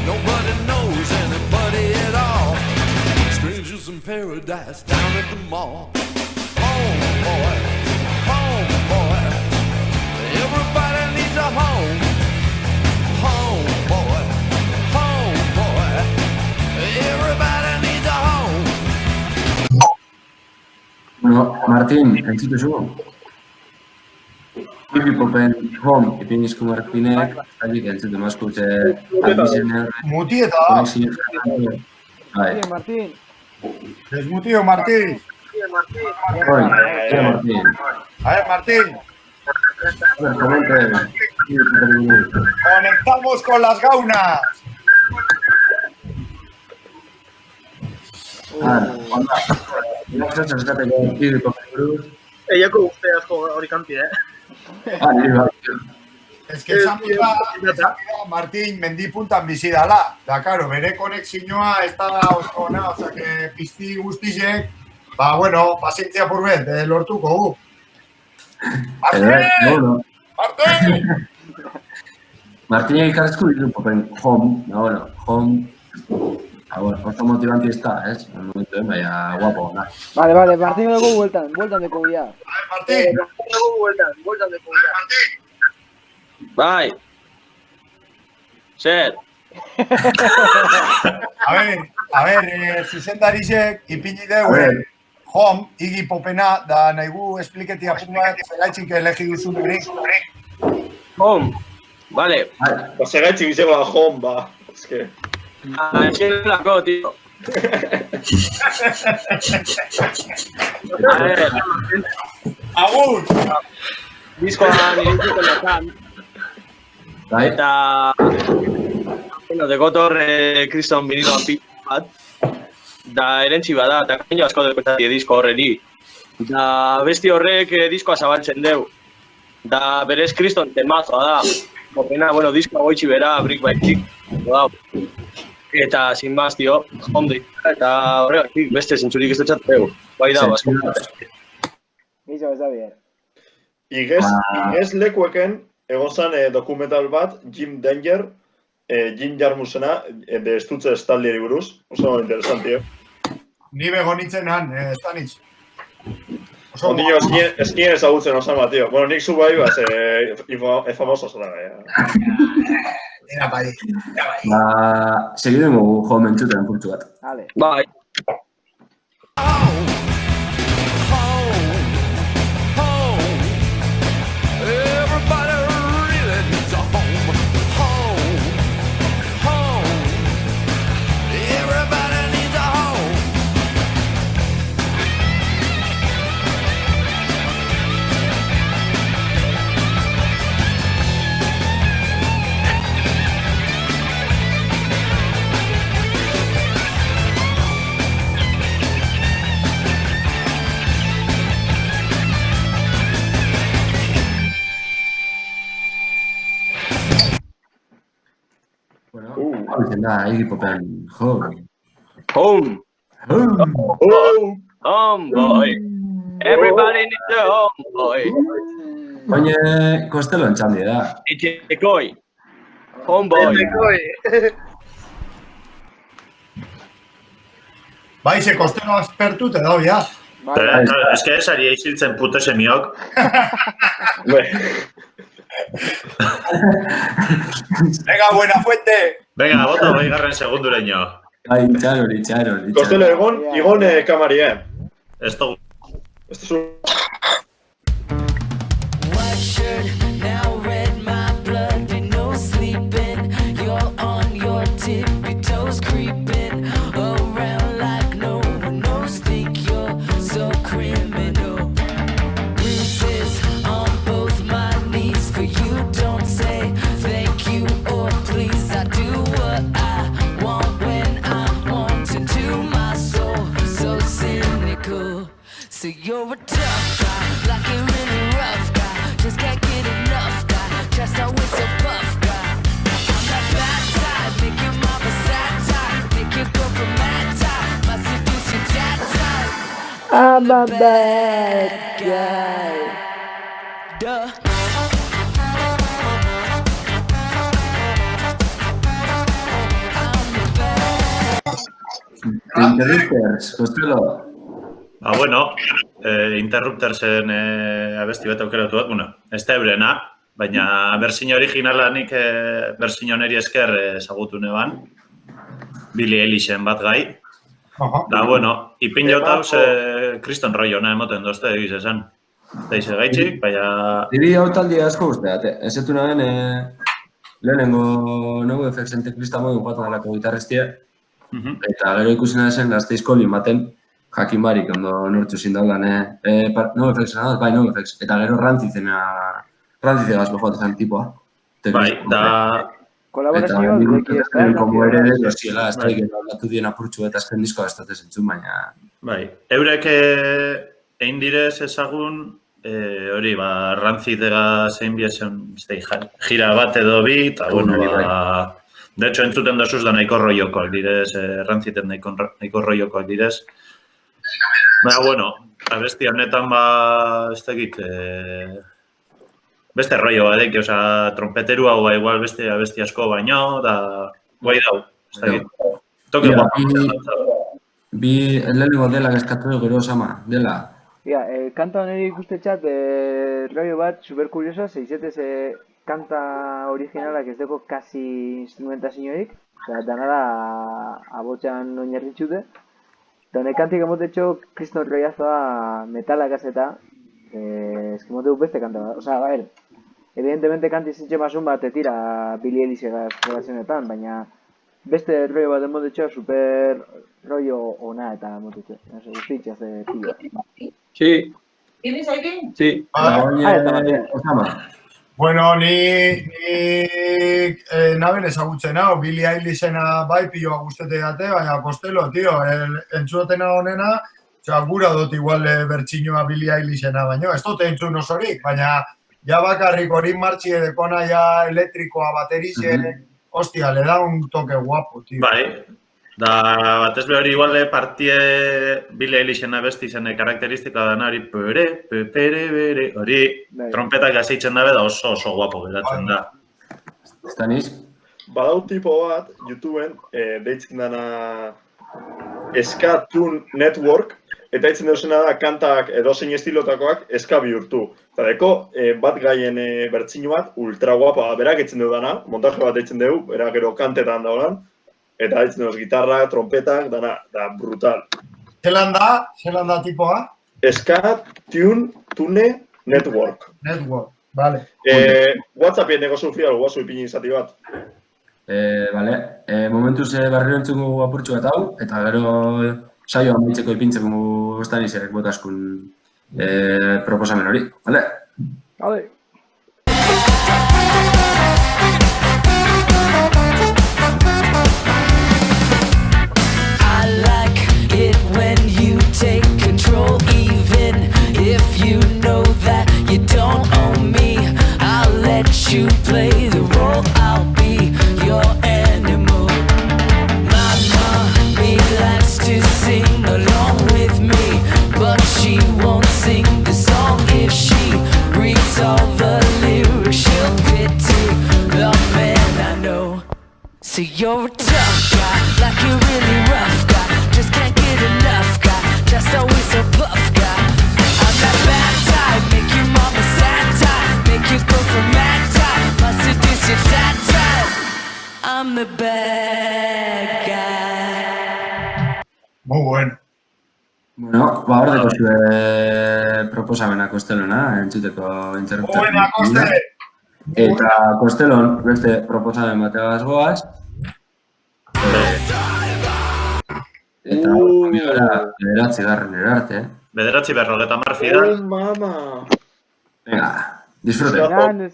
Nobody knows anybody at all. Strangers in paradise down at the mall. Homeboy, everybody needs a home. Homeboy, Bueno, Martín, entzutu zu? Hip-hopen home ipinizko Martinek, zailik entzutu mazkute albizenean. Mutieta da. Bai. Martín. Desmutio, Martín. Oi, Martín. A ver, Martín. Comente. Conectamos con las gaunas. Eiako guzti asko hori kanti, Ez que esan bida, Martín, mendipuntan bizi dala. Da, karo, bere konexioa ez da oso ona, oza, que pizti guztizek, bueno, pazientzia purbet, lortuko gu. Martín! Martín! Martín elkarrezko ditu popen home, home, oso motivanti ez da, ez? Momentu, baina guapo, na. Vale, Martín dugu vueltan deko ya. Martín! Vueltan deko ya. Martín! Bai. Zer. A ver, zuzendarizek ipini deuen, home, igi popena, da nahigu espliketia pungat, zelaitxik elegi duzun hori. Home. Vale. Zeraitzik izego da home, ba. Ez que... Lako, tío. A ver. Agur! Diskoan irintziko nakan. Eta... Bueno, dekotor kriston binidoan pitu bat. Da erentzi bada, eta kaino asko dekotatie disko horreri. Da besti horrek diskoa zabaltzen deu. Da berez kriston temazoa da. Popena, bueno, diskoa goitxi bera, brick by brick. Eta sin más, tío, ondo eta horregatik beste zentzurik ez dutxateu. Bai da, basko. Eso está bien. Igez lekueken, egon zan dokumental bat, Jim Danger, Jim Jarmusena, de estutze estaldieri buruz. Oso interesanti, Ni bego nintzen han, estanitz. Ondino, eskien ezagutzen osama, tío. Bueno, nik zu bai, baz, famoso zara, Era bai. Segiduen gugu jo mentzuten purtsu bat. Vale. Bai. Everybody really needs a home. Home. Home. Everybody needs a home. Hau izen da, hip-hopen home. Home. Home, boy. Everybody needs a home, boy. Oine, kostelo entxaldi da. Etxekoi. Home, boy. Bai, ze kostelo aspertu te dau, ja. Ez que esari eiziltzen pute semiok. Venga, buena fuente! Venga, bota baigarren segundureño. Bai, txarori. Kostelo igon kamari, Ez dugu. Ez duzu... White shirt, now red, my blood, and no sleeping. You're on your tippy toes, creeping around like no one knows. Think you're so criminal. Bruises on both my knees for you. Don't say thank you or please. I do what I want when I want to do. My soul so cynical. So you're a tough guy, like you're really rough guy. Just can't get enough guy, just always so buff guy. I'm that bad type, make your mama sad type, make your girlfriend mad type, my seduce your dad type. I'm a bad guy. Duh. Interrupters, kostelo. Bueno, Interruptersen abesti bat aukeratu bat, bueno, ez da eurena, baina berzin originala nik berzin honeri esker ezagutu neban, Billie Eilischen bat gai, Da, bueno, ipin jotauz, kriston rollo, nahi emoten dozte egiz esan. Daize gaitxik, baina... Diri hau taldi asko usteat, ezetu nahen lehenengo NoFX-en teklista modu bat dalako gitarrestia, eta gero ikusi nahi zen Gasteizko limaten jakin barik ondo nortzu zindaudan, NoFX-en adaz, bai NoFX, eta gero rantzizegaz behoat esan tipoa. Bai, da... Kolaborazio dueki ez da? Como ere de dosiela, ez da aldatu dien apurtxu eta azken diskoa ez dut zentzun, baina... Bai, eurek egin direz ezagun, hori, rantzitega zein biesen, gira bat edo bi, eta bueno, de hecho, entzuten dozuz da nahiko rollokoak direz, rantziten nahiko rollokoak direz. Baina, bueno, abesti honetan ez dakit, beste rollo badek, oza, trompeteru hau igual beste abesti asko baino, da, guai dau, ez dakit. Toke guapo. Bi lehenengo dela eskatu gero sama, dela. Kanta honeri ikustetxat, rollo bat, super kuriosa, zeizetez kanta originalak ez dugu kasi instrumentazioik, dana da abotxan oinarritxute. Eta honek kantik emotetxo kriston roiazoa metalak azeta, eskimoteu beste kanta bat. Osa, evidentemente kanti zintxe masun bat tira Billie Eilishegaz relazionetan, baina beste rollo bat emotetxo super rollo ona eta emotetxo. Guztitxaz tio. Sí. ¿Tienes alguien? Sí. Osama. Bueno, ni naben ezagutzen hau, Billie Eilishena bai piloa guztete date, baina Costello, tio, entzutena honena, gura dut igual bertxinoa Billie Eilishena, baina ez dut entzun osorik, baina ja bakarrik hori martxi edekona ja elektrikoa, baterixe, hostia, le da un toque guapo, tio. Bai, da batez behori igual partie Billie Eilishena besti zen karakteristika dana hori pere, hori trompetak azeitzen dabe da oso guapo geratzen da. Ez da niz? Badau tipo bat, YouTubeen, deitzen dana Ska Tune Network, eta ditzen duzena da kantak edozein estilotakoak eska bihurtu. Eta deko, bat gaien bertzinu bat, ultra guapa, berak ditzen du dana, montaje bat ditzen dugu, berak gero kantetan daudan, eta ditzen duz gitarra, trompetak, dana, da brutal. Zelan da tipoa? Ska Tune Network. Network, vale. WhatsAppien nego zufri algo, guazu ipini izati bat. Bale, momentuz barriro entzuko apurtxu bat hau, eta gero saioa amaitzeko ipintzeko estan izerek botaskun proposamen hori, bale? Bale. I like it when you take control, even if you know that you don't own me. I'll let you play the role, I'll be your animal. My mommy likes to sing along with me, but she won't sing the song if she reads all the lyrics. She'll pity the man I know. So you're a tough guy, like a really rough guy, just can't get enough guy, just always a bluff guy. I'm that bad type, make your mama sad type, make you go for mad type, must seduce your dad type. I'm the bad guy. Muy bueno. Bueno, hor deko zue proposamena Kostelona, entzuteko interruptatu. Buena, Koste! Eta Kostelon, beste proposamen bateaz goaz. Eta bederatzi garren erarte. Bederatzi berrogeta marfida. Oh, mama! Venga, disfrute.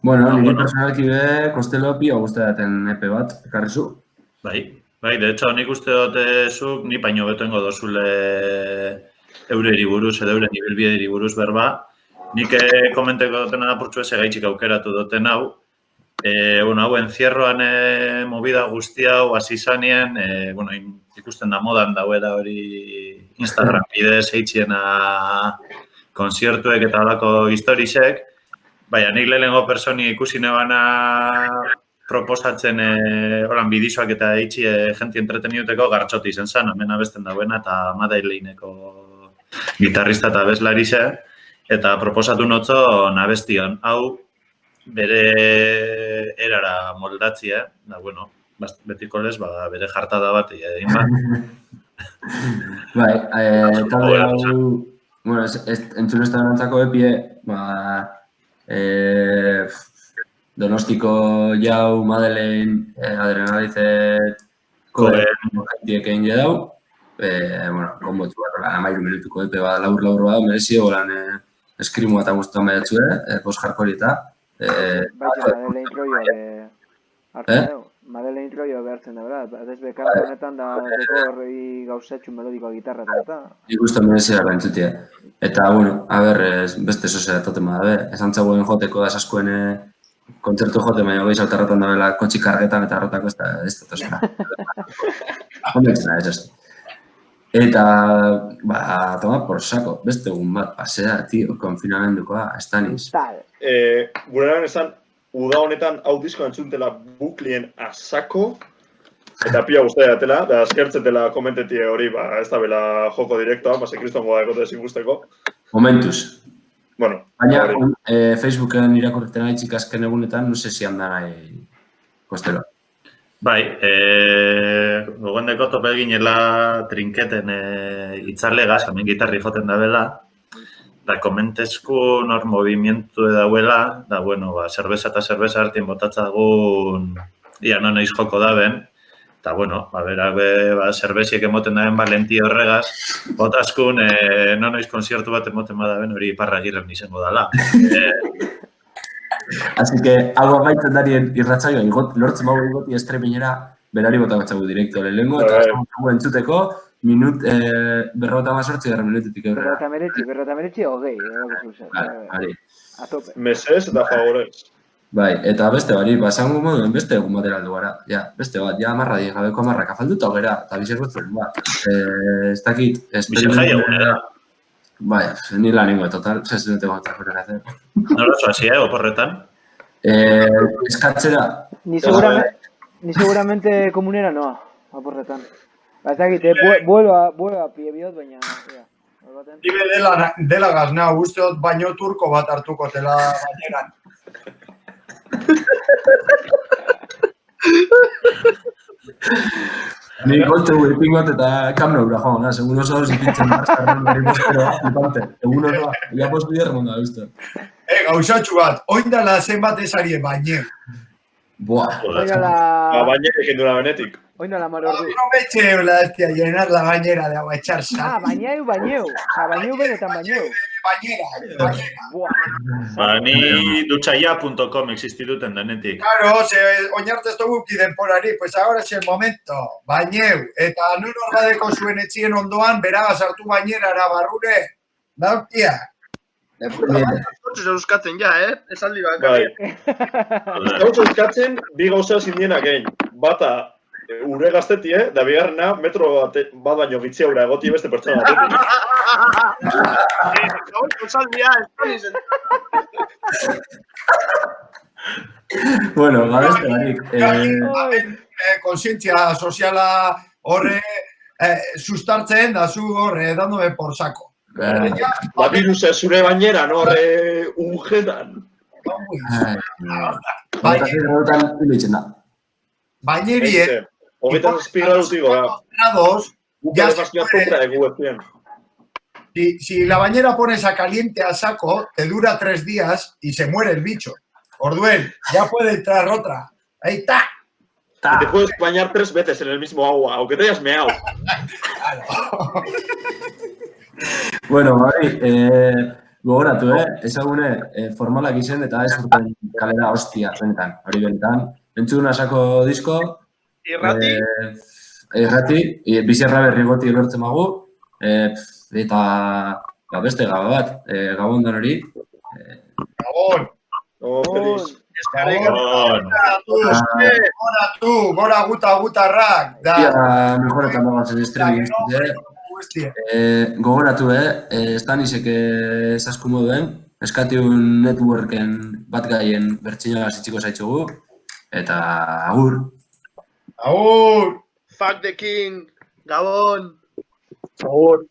Bueno, niri personalki be, Kostelo pia guztaten epe bat, ekarri zu. Bai, de hecho, nik uste dut zuk, ni baino betengo dozule eureri buruz, edo euren ibilbideri buruz berba. Nik komenteko dutena apurtxu ez egaitxik aukeratu duten hau. Bueno, hau, encierroan movida guzti hau, hasi zanien, bueno, ikusten da modan dauela hori Instagram bidez eitxiena konziertuek eta holako historisek. Baina, nik lehenengo personi ikusi nebana proposatzen holan bidizoak eta eitxi jenti entreteniuteko Gartxoti izen zen, hemen abesten dauena eta Madeileineko gitarrista eta abeslari ze, eta proposatu notzo nabestion. Hau, bere erara moldatzi, da, bueno, betiko lez, bere jartada bat egin bat. Bai, talde hau, bueno, entzun ez da nantzako epie, Donostiko jau, Madeleine, Adrenalizet, jentiek egin jedau, bueno, konbotu bat, 13 minutuko epe bat, labur bat, merezio, golan eskrimu eta guztuan behatzue, post-hardcore eta. Madeleine introioa hartzen dugu. Madeleine introioa behartzen da, bera? Adez bekantu honetan da deko horrei gauzatxun melodikoa gitarra eta. Ikusten merezia bentzutia. Eta, bueno, beste sozera totema da, esantzagoen joteko da esaskuen kontzertu jote, baina gehi saltarratan da bela kotxi kargetan eta arrotako ez da tosera. Hondetzen da, ez. Eta, toma por saco, beste egun bat, pasea, tio, konfinamendukoa, estaniz. Gurean esan, uda honetan hau disko entzuntela buklien asako, eta pia guztia datela, da eskertzetela komentetie hori, ez da bela joko direktoa, kristongoa ekote ezin guzteko. Momentuz. Bueno. Baina, Facebooken irakurreten haitzik azken egunetan, no sé si andan nahi Kostelo. Bai, gogendeko tope eginela trinketen itzarlegaz, hemen gitarri joten da bela, da komentezku nor movimientu edauela, da, bueno, zerbeza eta zerbeza hartien botatzagun ia non eiz joko daben, eta, bueno, berak zerbeziek emoten daben valenti horregaz, botazkun non eiz konziertu bat emoten badaben hori Iparra Agirren izango dala. Así que, hau amaitzen darien irratzaioa, lortzen mago igoti estreminera, berari botakotzagu direkto lehenengo, eta entzuteko, minut, 58 minututik eurrera. 58 hogei, A tope. Mesez eta favorez. Bai, eta beste bari, basango moduen beste egun batera aldu gara. Ja, beste bat, ja amarra di, gabeko amarrak afalduta hogera, eta bizek batzuen, ez dakit. Bizek jai egunera. Bai, ni laningo, total, ez dute gotak horrela hacer. Nola zoazia, oporretan? Eskatzera. Ni seguramente komunera noa, oporretan. Ez dakit, vuelva pie bihot, baina... Ibe dela gazna, usteot baino turko bat hartuko tela baineran. Ni kontu ipin bat eta kamera joan, segun oso hor zikintzen marzkarren bari bostero, flipante. Egun hor da, ia post bider remonda, uste. Gauzatxu bat, oindala zenbat esari baine. Buah. Baine egin dura benetik. Oindala mar ordu. Aproveche la hostia, llenar la bañera de agua, echar sal. Baineu. Baineu benetan baineu. Bañera. Ni dutxaia.com existituten denetik. Claro, oinarte ez dugu denporari, pues ahora es el momento. Baineu. Eta non horbadeko zuen etxien ondoan, beragaz hartu bainera barrure. Dautia. Kotxuz euskatzen ja, esaldi bakarrik. Kotxuz euskatzen, bi gauza zindienak egin. Bata, ure gazteti, da bigarrena metro bat baino gitzia ura egoti beste pertsona batetik. Esaldia, ez Bueno, gabeste barik. Konsientzia soziala horre sustartzen da zu horre dándome por saco. Batiruz zure bainera, no? Ungetan. Bainerie. Hogetan espiradutik gora. Si la bañera pones a caliente a saco, te dura 3 días y se muere el bicho. Orduen, ya puede entrar otra. Ahí está. Y te puedes bañar 3 veces en el mismo agua, aunque te hayas meado. Bueno, Mari, Gogoratu, ezagune formalak izen eta ez urten kalera hostia, benetan, hori benetan. Entzuna sako disko, Irrati? Irrati, bizarra berri goti lortzen magu, eta beste gaba bat, gabon dan hori. Gabon! Feliz. Gora gutarrak. Mejoretan dagoaz streaming. Gogoratu, Stanisek esasku moduen, eskatiun networken bat gaien bertxina zitziko zaitzugu, eta agur. Agur! Fuck the king, Gabon! Agur!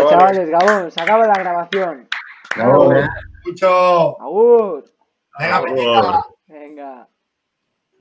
Chavales, Gabón, se acaba la grabación. Gabón, Mucho. Agur. Venga, Venga.